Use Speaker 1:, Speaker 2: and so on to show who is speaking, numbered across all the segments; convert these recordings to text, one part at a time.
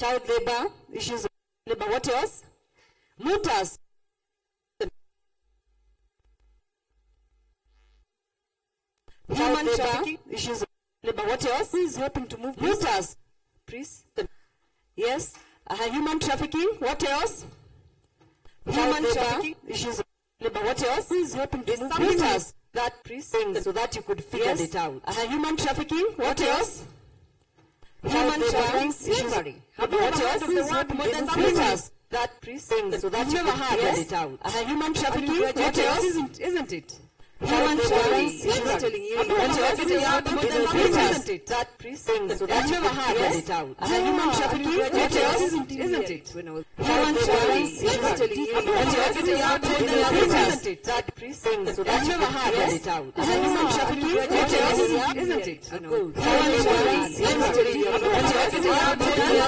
Speaker 1: child labor, issues of labor. What else? Moot. Human trafficking, issues of labor. What else? Who is helping to move this? Moot. Please. Yes. Human trafficking. What else? Human trafficking, issues of labor. What else? Who is helping to move this? That please. So that you could figure it out. Human trafficking. What else? Human trafficking, slavery. Have you ever heard of the word modern slavery? That please. So that you could figure it out. Human trafficking. What else? Isn't it? Human trafficking, slavery. What else? Modern slavery, isn't it? That please. So that you could figure it out. Human trafficking. What else? Isn't it? Human trafficking, slavery. What else? Modern slavery, isn't it? That please. So that you could figure it out. Human trafficking. What else? Isn't it? Human trafficking, slavery. What else? Modern slavery,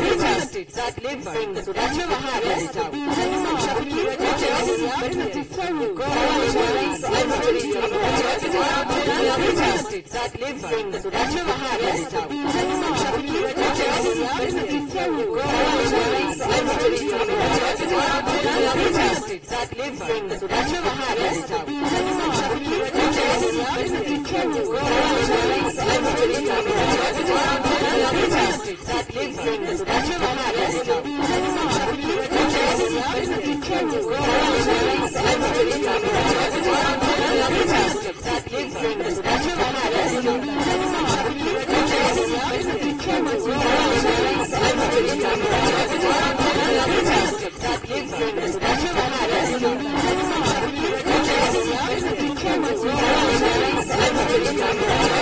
Speaker 1: isn't it? That lives. So that you could figure it out. Human trafficking. What else? Isn't it? Human trafficking, slavery. What else? That lives. So that you could figure it out. Human trafficking. What else? Isn't it? Human trafficking, slavery. What else? That lives. So that you could figure it out. Human trafficking. What else? Isn't it? Human trafficking, slavery. What else? That lives. So that you could figure it out. Human trafficking. What else? Isn't it? Human trafficking, slavery. What else? That lives. So that you could figure it out. Human trafficking. What else? Isn't it? Human trafficking, slavery. What else? That lives. So that you could figure it out. Human trafficking. What else? Isn't it? Human trafficking, slavery. What else? That lives. So that you could figure it out. Human trafficking. What else? Isn't it?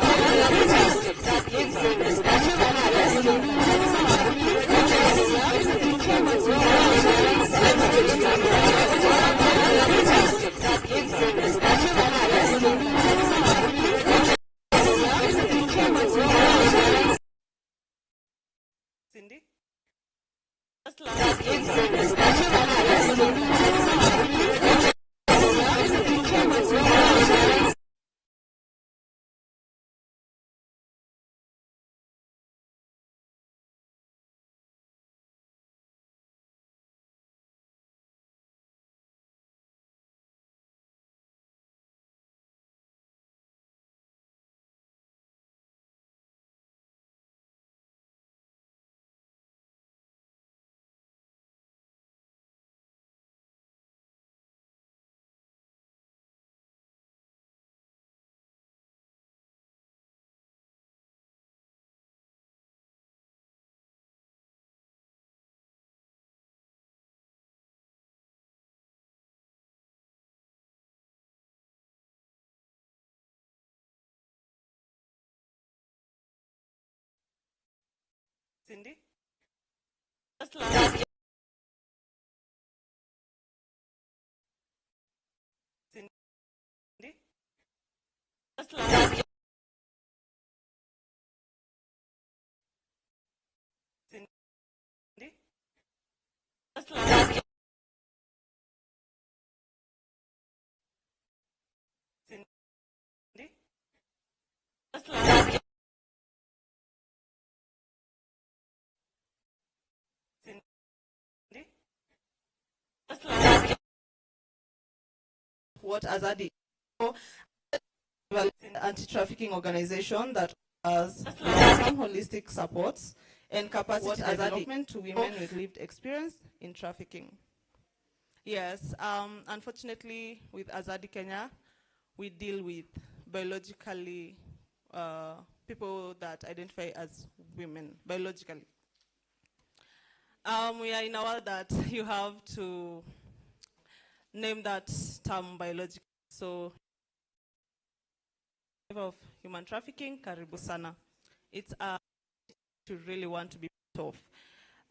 Speaker 1: Human trafficking, slavery. What else? That lives. So that you could figure it out. Human trafficking. What else? Isn't it? Human trafficking.
Speaker 2: Cindy?
Speaker 1: That lives. So that you could figure it out. Human trafficking. What else? Isn't it? Human trafficking.
Speaker 2: Cindy?
Speaker 1: That
Speaker 2: Cindy?
Speaker 1: lives.
Speaker 2: Cindy?
Speaker 1: That
Speaker 2: Cindy?
Speaker 1: lives.
Speaker 2: Cindy?
Speaker 1: That
Speaker 2: What Azadi? Anti-trafficking organization that has long-term holistic supports and capacity development to women with lived experience in trafficking. Yes, unfortunately, with Azadi Kenya, we deal with biologically people that identify as women, biologically. We are in a world that you have to name that term biological. So, of human trafficking, karibu sana. It's to really want to be part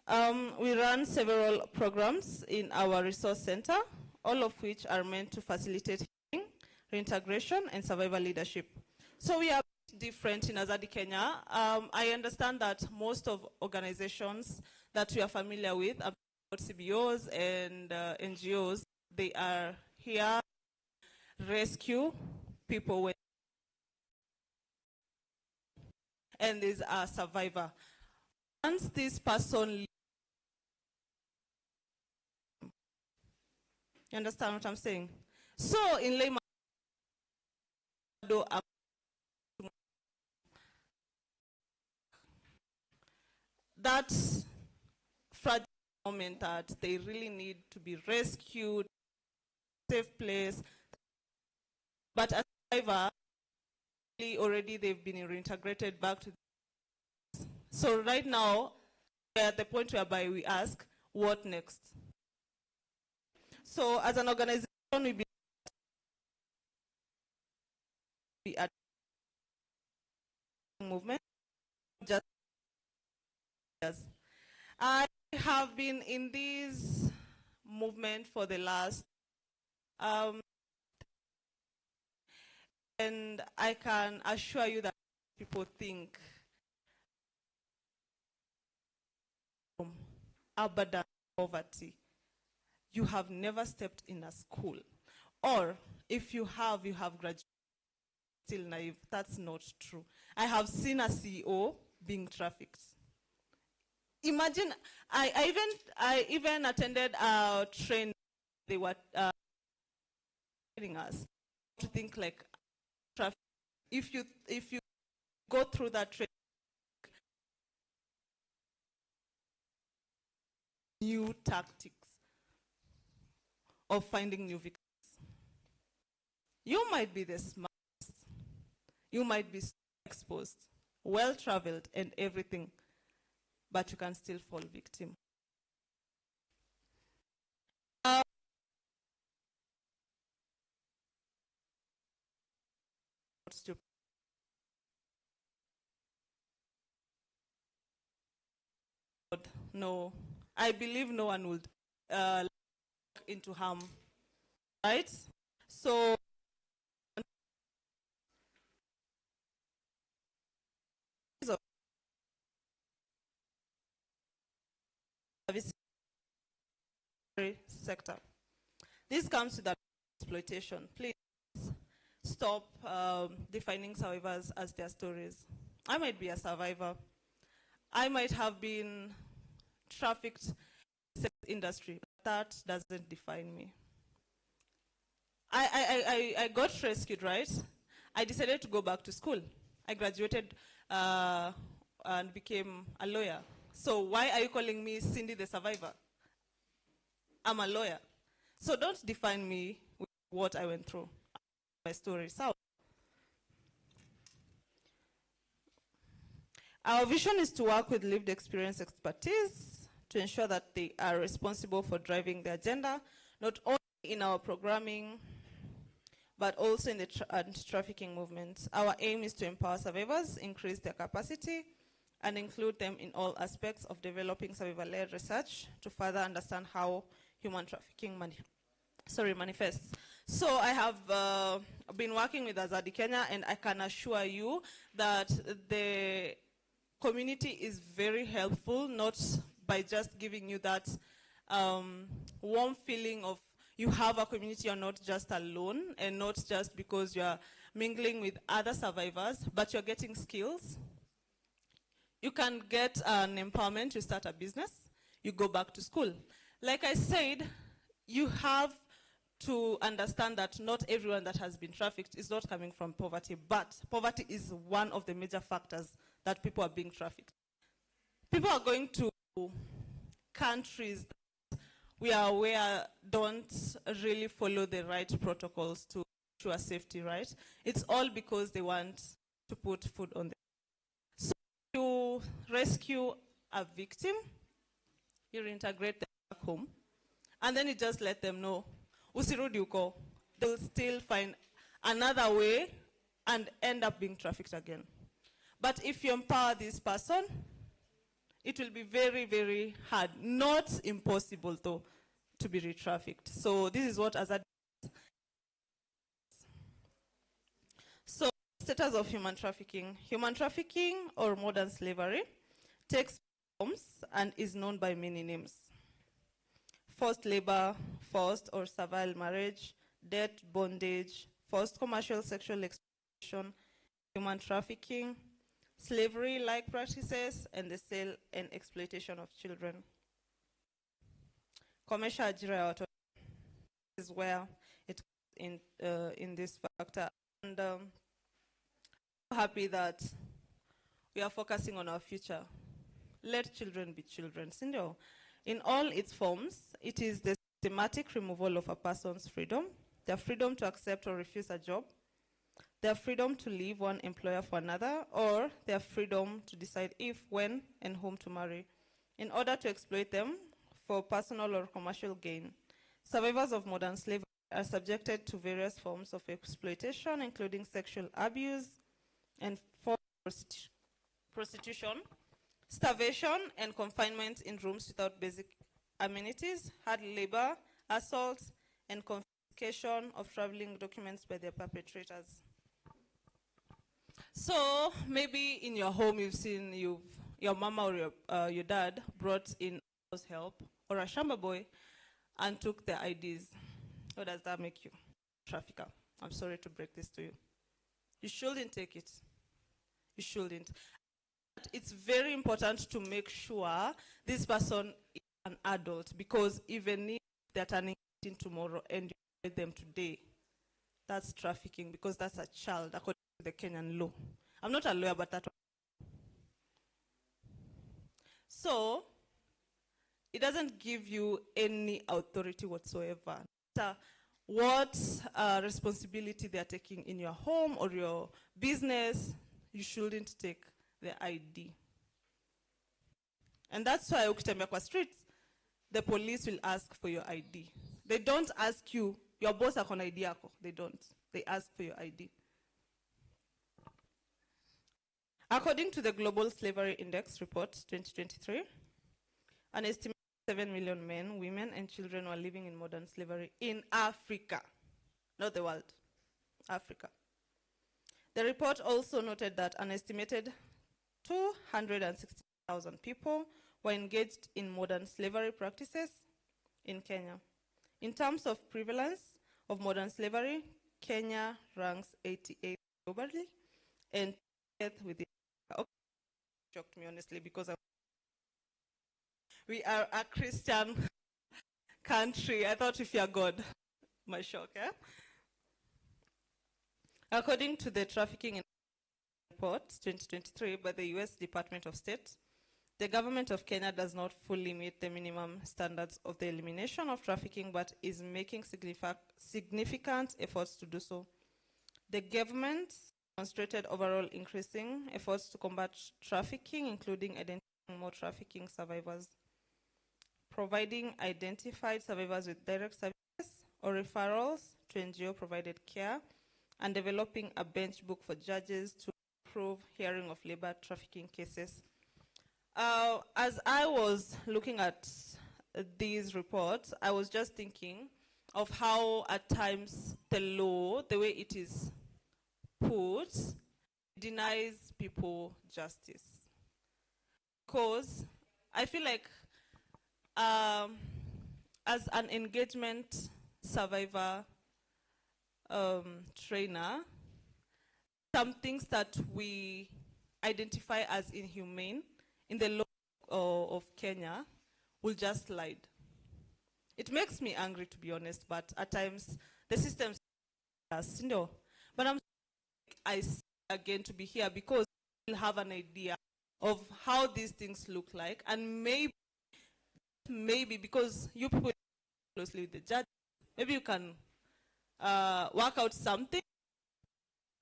Speaker 2: of. We run several programs in our resource center, all of which are meant to facilitate healing, reintegration, and survival leadership. So we are different in Azadi Kenya. I understand that most of organizations that we are familiar with, CBOs and NGOs, they are here to rescue people when and is a survivor. once this person, you understand what I'm saying? So in layman, that fragile moment that they really need to be rescued, safe place, but as a survivor, already they've been reintegrated back to. So right now, we're at the point whereby we ask, what next? So as an organization, we be at movement, just years. I have been in this movement for the last, and I can assure you that people think Abadan poverty. You have never stepped in a school. Or if you have graduated still naive. That's not true. I have seen a CEO being trafficked. Imagine, I even attended a training. They were training us to think like traffic. If you go through that training, new tactics of finding new victims. You might be the smartest, you might be exposed, well-traveled and everything, but you can still fall victim. No, I believe no one would look into harm, right? So sector. This comes to that exploitation. Please stop defining survivors as their stories. I might be a survivor. I might have been trafficked in the sex industry, but that doesn't define me. I got rescued, right? I decided to go back to school. I graduated and became a lawyer. So why are you calling me Cindy the survivor? I'm a lawyer. So don't define me with what I went through, my story. So our vision is to work with lived experience expertise to ensure that they are responsible for driving the agenda, not only in our programming, but also in the anti-trafficking movement. Our aim is to empower survivors, increase their capacity, and include them in all aspects of developing survivor-led research to further understand how human trafficking manifests. So I have been working with Azadi Kenya, and I can assure you that the community is very helpful, not by just giving you that warm feeling of you have a community, you're not just alone, and not just because you're mingling with other survivors, but you're getting skills. You can get an empowerment, you start a business, you go back to school. Like I said, you have to understand that not everyone that has been trafficked is not coming from poverty, but poverty is one of the major factors that people are being trafficked. People are going to countries that we are aware don't really follow the right protocols to ensure safety, right? It's all because they want to put food on the table. So you rescue a victim, you reintegrate them back home, and then you just let them know, usirudi uko, they'll still find another way and end up being trafficked again. But if you empower this person, it will be very, very hard, not impossible though, to be re-trafficked. So this is what Azad. So status of human trafficking. Human trafficking or modern slavery takes forms and is known by many names. Forced labor, forced or servile marriage, debt, bondage, forced commercial sexual exploitation, human trafficking, slavery-like practices, and the sale and exploitation of children. Commercial ajira is where it comes in this factor. And I'm happy that we are focusing on our future. Let children be children. Sindio, in all its forms, it is the systematic removal of a person's freedom, their freedom to accept or refuse a job, their freedom to leave one employer for another, or their freedom to decide if, when, and whom to marry, in order to exploit them for personal or commercial gain. Survivors of modern slavery are subjected to various forms of exploitation, including sexual abuse and forced prostitution, starvation and confinement in rooms without basic amenities, hard labor, assault, and confiscation of traveling documents by their perpetrators. So maybe in your home you've seen your mama or your dad brought in house help or a shamba boy and took their IDs. How does that make you? Trafficker. I'm sorry to break this to you. You shouldn't take it. You shouldn't. It's very important to make sure this person is an adult, because even if they're turning 18 tomorrow and you marry them today, that's trafficking, because that's a child according to the Kenyan law. I'm not a lawyer, but that. So it doesn't give you any authority whatsoever. What responsibility they are taking in your home or your business, you shouldn't take the ID. And that's why ukitembea kwa streets, the police will ask for your ID. They don't ask you, your boss akona ID yako. They don't. They ask for your ID. According to the Global Slavery Index Report 2023, an estimated 7 million men, women, and children were living in modern slavery in Africa, not the world, Africa. The report also noted that an estimated 260,000 people were engaged in modern slavery practices in Kenya. In terms of prevalence of modern slavery, Kenya ranks 88th globally and 10th within. Okay. Shocked me honestly, because we are a Christian country. I thought if you're God, my shock, eh? According to the Trafficking Report 2023 by the US Department of State, the government of Kenya does not fully meet the minimum standards of the elimination of trafficking, but is making significant efforts to do so. The government demonstrated overall increasing efforts to combat trafficking, including identifying more trafficking survivors, providing identified survivors with direct services or referrals to NGO-provided care, and developing a bench book for judges to improve hearing of labor trafficking cases. As I was looking at these reports, I was just thinking of how at times the law, the way it is put, denies people justice. Because I feel like as an engagement survivor trainer, some things that we identify as inhumane in the law of Kenya will just slide. It makes me angry, to be honest, but at times the system does, But I see again to be here because we'll have an idea of how these things look like, and maybe because you people work closely with the judge, maybe you can work out something,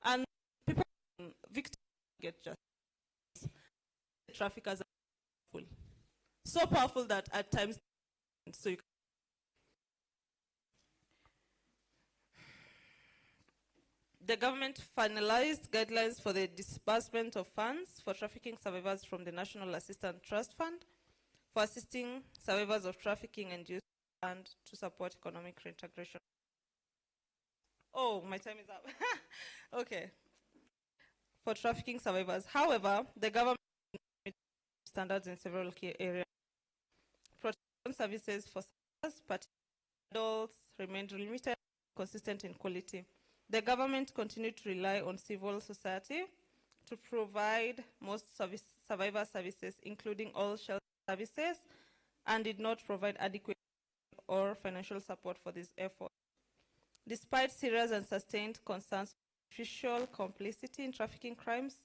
Speaker 2: and people, victims get justice. The traffickers are powerful, so powerful that at times, so you can. The government finalized guidelines for the disbursement of funds for trafficking survivors from the National Assistance Trust Fund for assisting survivors of trafficking and youth, and to support economic reintegration. Oh, my time is up. Okay. For trafficking survivors. However, the government standards in several key areas. Protection services for survivors, particularly adults, remained limited, consistent in quality. The government continued to rely on civil society to provide most survivor services, including all shelter services, and did not provide adequate or financial support for this effort. Despite serious and sustained concerns of official complicity in trafficking crimes,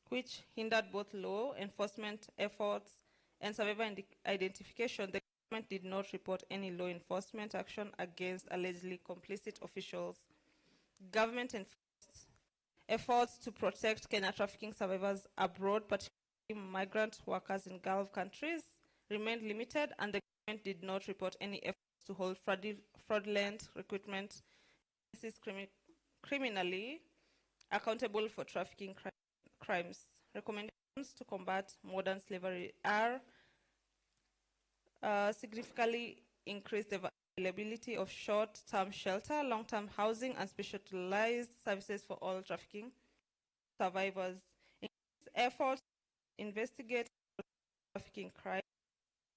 Speaker 2: which hindered both law enforcement efforts and survivor identification, the government did not report any law enforcement action against allegedly complicit officials. Government efforts to protect Kenya trafficking survivors abroad, particularly migrant workers in Gulf countries, remained limited, and the government did not report any efforts to hold fraudulent recruitment criminally accountable for trafficking crimes. Recommendations to combat modern slavery are significantly increase the availability of short-term shelter, long-term housing, and specialized services for all trafficking survivors. Efforts to investigate trafficking crimes,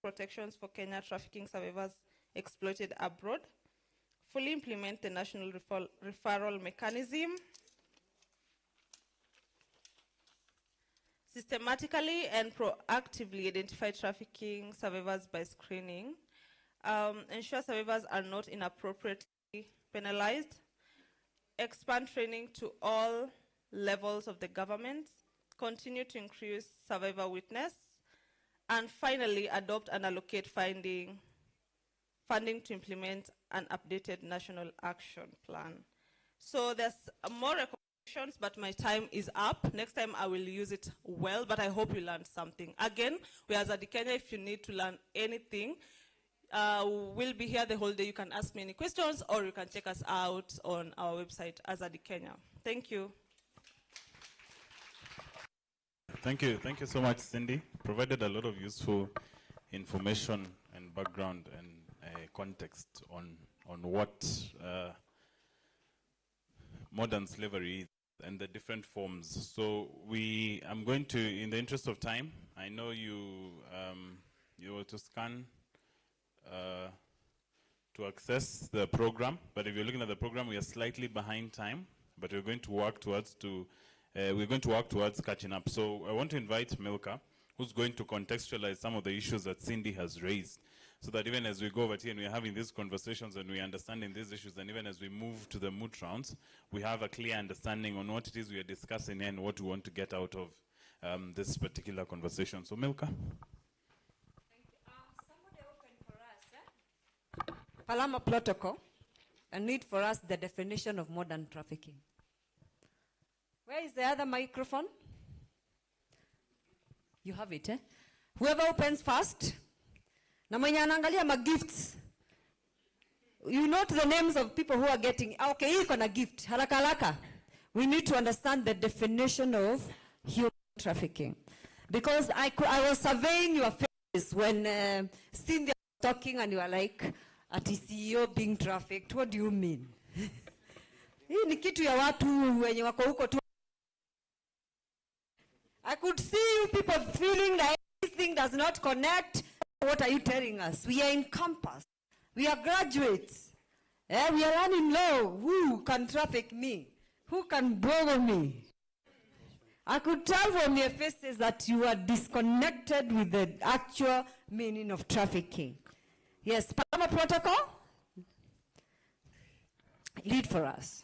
Speaker 2: protections for Kenya trafficking survivors exploited abroad, fully implement the national referral mechanism, systematically and proactively identify trafficking survivors by screening, ensure survivors are not inappropriately penalized, expand training to all levels of the government, continue to increase survivor witness, and finally adopt and allocate funding to implement an updated national action plan. So there's more recommendations, but my time is up. Next time I will use it well, but I hope you learned something. Again, we as Kenya, if you need to learn anything, we'll be here the whole day. You can ask me any questions, or you can check us out on our website, Azadi Kenya. Thank you.
Speaker 3: Thank you so much, Cindy. Provided a lot of useful information and background and context on what modern slavery is and the different forms. So I'm going to, in the interest of time, I know you were to scan to access the program, but if you're looking at the program, we are slightly behind time, but we're going to work towards catching up. So I want to invite Milka, who's going to contextualize some of the issues that Cindy has raised, so that even as we go over here and we're having these conversations and we're understanding these issues, and even as we move to the moot rounds, we have a clear understanding on what it is we are discussing and what we want to get out of this particular conversation. So Milka.
Speaker 4: Thank you. Somebody open for us, Palama Protocol, a need for us the definition of modern trafficking. Where is the other microphone? You have it, eh? Whoever opens first. Na mwenye anaangalia ma gifts. You note the names of people who are getting. Okay, hii iko na gift. Haraka haraka. We need to understand the definition of human trafficking. Because I was surveying your faces when Cynthia was talking and you were like, at CEO being trafficked. What do you mean? Hii ni kitu ya watu wenye wako huko tu. I could see you people feeling like this thing does not connect. What are you telling us? We are in campus. We are graduates. We are learning law. Who can traffic me? Who can borrow me? I could tell from your faces that you are disconnected with the actual meaning of trafficking. Yes, Panama Protocol? Lead for us.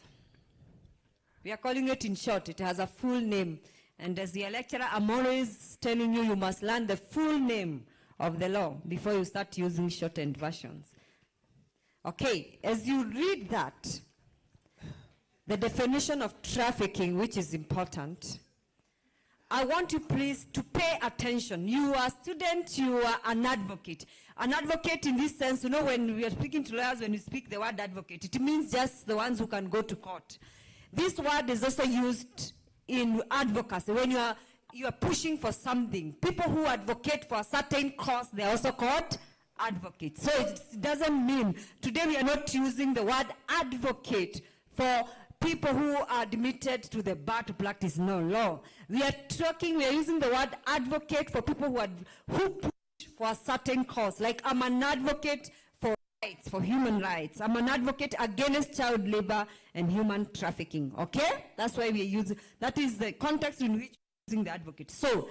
Speaker 4: We are calling it in short. It has a full name. And as the lecturer, I'm always telling you, you must learn the full name of the law before you start using shortened versions. Okay, as you read that, the definition of trafficking, which is important, I want you please to pay attention. You are a student, you are an advocate. An advocate in this sense, you know, when we are speaking to lawyers, when we speak the word advocate, it means just the ones who can go to court. This word is also used in advocacy. When you are pushing for something, people who advocate for a certain cause, they are also called advocates. So it doesn't mean, today we are not using the word advocate for people who are admitted to the bar to practice no law. We are using the word advocate for people who push for a certain cause. Like I'm an advocate for rights, for human rights. I'm an advocate against child labor and human trafficking. Okay? That's why we use, that is the context in which using the advocate. So,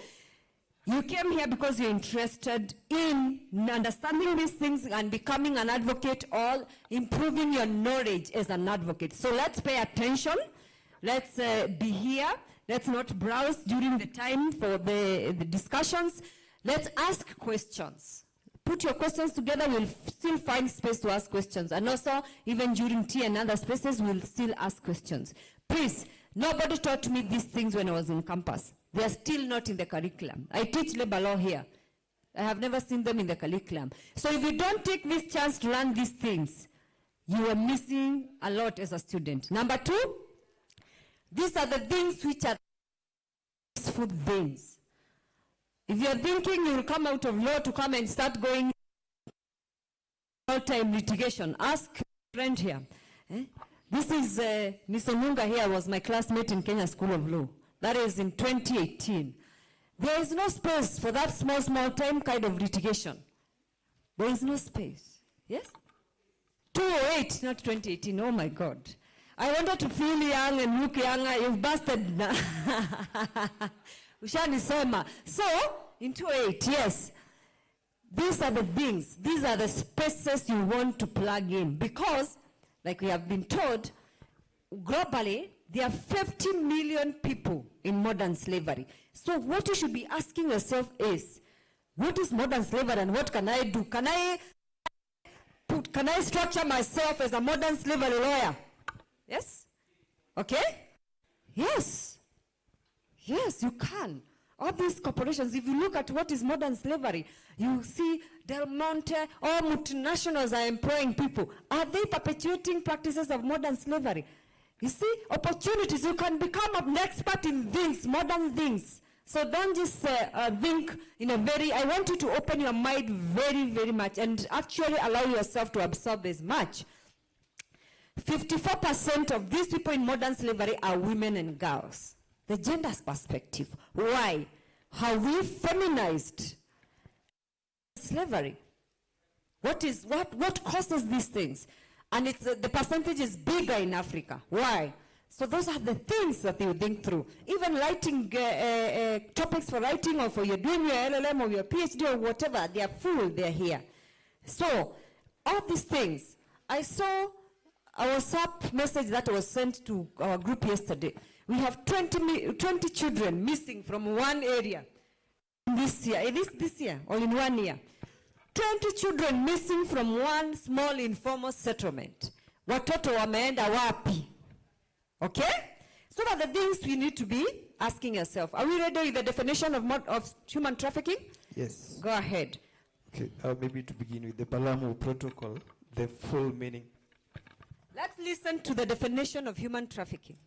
Speaker 4: you came here because you're interested in understanding these things and becoming an advocate or improving your knowledge as an advocate. So let's pay attention. Let's be here. Let's not browse during the time for the discussions. Let's ask questions. Put your questions together. We'll still find space to ask questions. And also, even during tea and other spaces, we'll still ask questions. Please, nobody taught me these things when I was in campus. They are still not in the curriculum. I teach labor law here. I have never seen them in the curriculum. So if you don't take this chance to learn these things, you are missing a lot as a student. Number two, these are the things which are food veins. If you are thinking you will come out of law to come and start going all-time litigation, ask a friend here. This is Ms. Onunga here, was my classmate in Kenya School of Law. That is in 2018. There is no space for that small time kind of litigation. There is no space. Yes? 208, not 2018. Oh my God. I wanted to feel young and look younger. You've busted now. Ushanisema. So, in 208, yes. These are the things. These are the spaces you want to plug in. Because, like we have been told, globally, there are 50 million people in modern slavery. So what you should be asking yourself is, what is modern slavery and what can I do? Can I structure myself as a modern slavery lawyer? Yes? Okay? Yes. Yes, you can. All these corporations, if you look at what is modern slavery, you see Del Monte, all multinationals are employing people. Are they perpetuating practices of modern slavery? You see, opportunities, you can become an expert in things, modern things. So don't just think in a very, I want you to open your mind very much and actually allow yourself to absorb as much. 54% of these people in modern slavery are women and girls. The gender's perspective. Why? How we feminized slavery. What causes these things? And it's, the percentage is bigger in Africa. Why? So those are the things that you think through. Even writing topics for writing or for you're doing your LLM or your PhD or whatever, they are full, they're here. So all these things, I saw a WhatsApp message that was sent to our group yesterday. We have 20 children missing from one area this year. This year or in 1 year. 20 children missing from one small informal settlement. Watoto wameenda wapi? Okay? So that the things we need to be asking yourself. Are we ready with the definition of human trafficking?
Speaker 5: Yes.
Speaker 4: Go ahead.
Speaker 5: Okay, maybe to begin with the Palermo Protocol, the full meaning.
Speaker 4: Let's listen to the definition of human trafficking.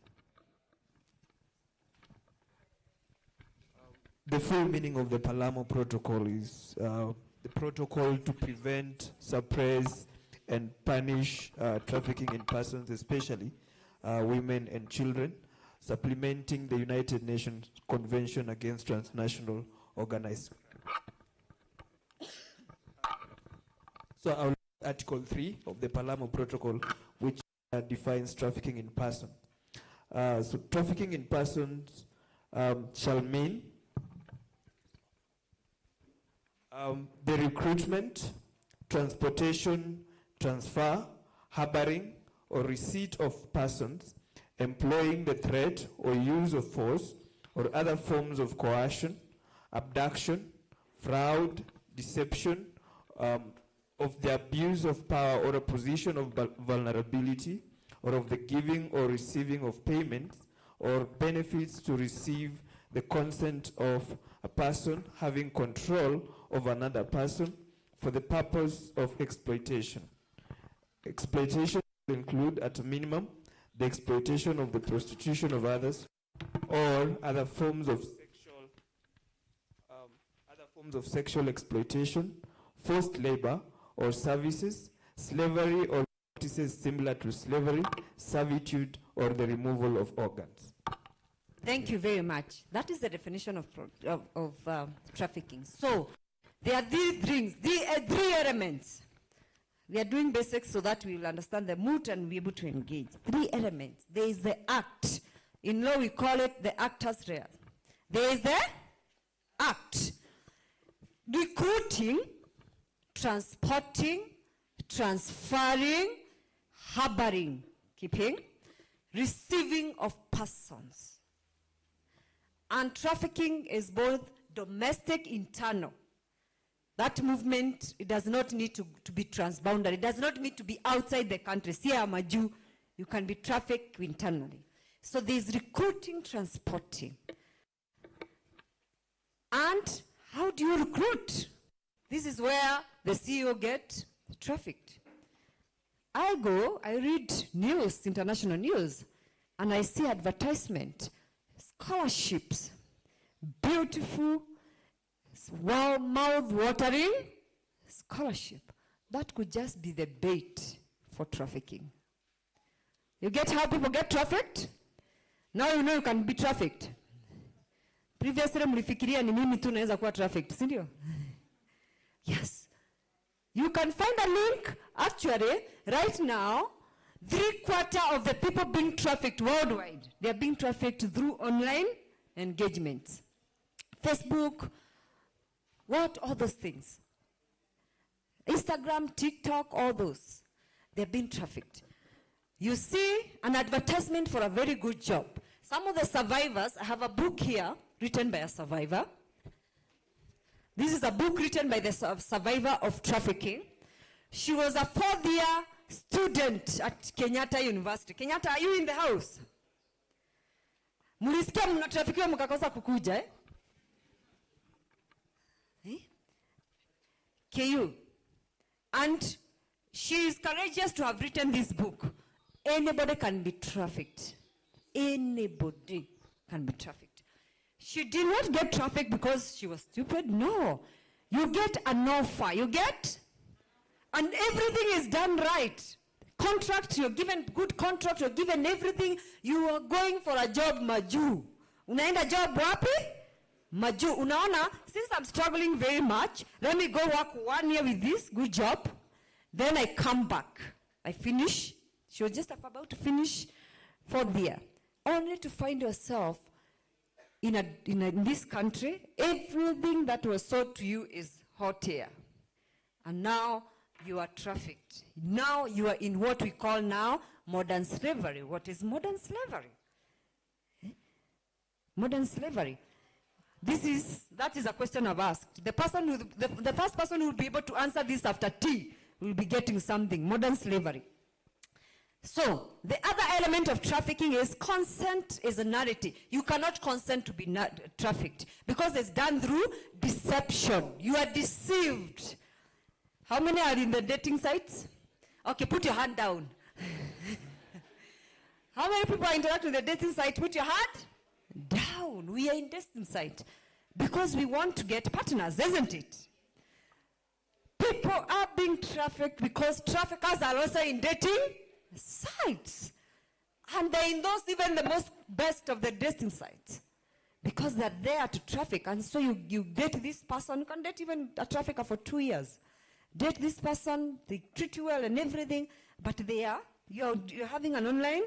Speaker 5: The full meaning of the Palermo Protocol is the protocol to prevent, suppress, and punish trafficking in persons, especially women and children, supplementing the United Nations Convention Against Transnational Organized Crime. So I will look at Article 3 of the Palermo Protocol, which defines trafficking in person. So trafficking in persons shall mean the recruitment, transportation, transfer, harboring, or receipt of persons employing the threat or use of force or other forms of coercion, abduction, fraud, deception, of the abuse of power or a position of vulnerability, or of the giving or receiving of payments or benefits to receive the consent of a person having control of another person for the purpose of exploitation. Exploitation will include, at a minimum, the exploitation of the prostitution of others or other forms of sexual exploitation, forced labor or services, slavery or practices similar to slavery, servitude, or the removal of organs.
Speaker 4: Thank you very much. That is the definition of trafficking. So there are these things, three elements. We are doing basics so that we will understand the moot and be able to engage. 3 elements. There is the act. In law, we call it the actus reus. There is the act. Recruiting, transporting, transferring, harboring, keeping, receiving of persons. And trafficking is both domestic, internal. That movement, it does not need to be transboundary. It does not need to be outside the country. See, I'm a Jew. You can be trafficked internally. So there's recruiting, transporting. And how do you recruit? This is where the CEO gets trafficked. I read news, international news, and I see advertisement, scholarships, beautiful, mouth-watering scholarship. That could just be the bait for trafficking. You get how people get trafficked? Now you know you can be trafficked. Previously, mlifikiria ni mimi tu naweza kuwa trafficked, si ndio? Yes. You can find a link. Actually, right now, 3/4 of the people being trafficked worldwide, they are being trafficked through online engagements. Facebook, all those things. Instagram, TikTok, all those. They're being trafficked. You see an advertisement for a very good job. Some of the survivors, I have a book here written by a survivor. This is a book written by the survivor of trafficking. She was a 4th-year student at Kenyatta University. Kenyatta, are you in the house? Mulisikia mnatrafikiwa mkakosa kukuja, eh? KU. And she is courageous to have written this book. Anybody can be trafficked. Anybody can be trafficked. She did not get trafficked because she was stupid. No. You get an offer. You get? And everything is done right. Contract, you're given good contract, you're given everything. You are going for a job, Maju. Unaenda job wapi? Maju. Unaona, since I'm struggling very much, let me go work 1 year with this good job. Then I come back. I finish. She was just about to finish 4th year. Only to find yourself in this country, everything that was sold to you is hot air. And now you are trafficked. Now you are in what we call now modern slavery. What is modern slavery? Modern slavery. That is a question I've asked. The first person who will be able to answer this after tea will be getting something. Modern slavery. So, the other element of trafficking is consent is a narrative. You cannot consent to be trafficked because it's done through deception. You are deceived. How many are in the dating sites? Okay, put your hand down. How many people are interacting with the dating site? Put your hand down. We are in dating site because we want to get partners, isn't it? People are being trafficked because traffickers are also in dating sites. And they endorse even the best of the dating sites because they're there to traffic. And so you date this person, you can date even a trafficker for 2 years. Date this person, they treat you well and everything, but you're having an online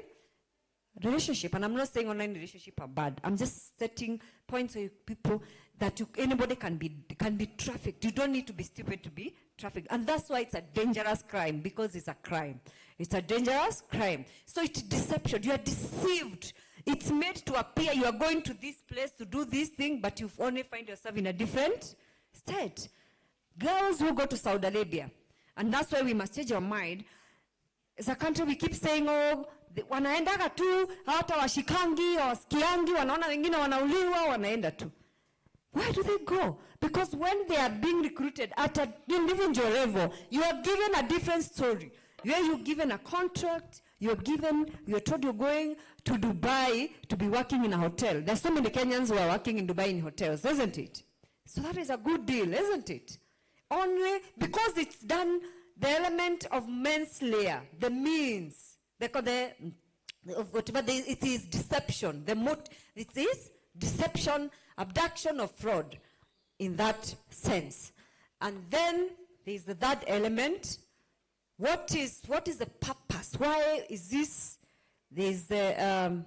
Speaker 4: relationship. And I'm not saying online relationships are bad. I'm just setting points for people that anybody can be trafficked. You don't need to be stupid to be trafficked. And that's why it's a dangerous crime, because it's a crime. It's a dangerous crime. So it's deception. You are deceived. It's made to appear you are going to this place to do this thing, but you only find yourself in a different state. Girls who go to Saudi Arabia, and that's why we must change our mind. As a country, we keep saying, oh, wanaendaga tu, hata washikangi, wasikiangi, wanaona wengine wanauliwa, wanaenda tu. Why do they go? Because when they are being recruited at an individual level, you are given a different story. Where you're given a contract, you're told you're going to Dubai to be working in a hotel. There's so many Kenyans who are working in Dubai in hotels, isn't it? So that is a good deal, isn't it? Only because it's done, the element of manslayer, the means, it is deception. It is deception, abduction or fraud in that sense. And then there's the third element. What is the purpose? Why is this? There's the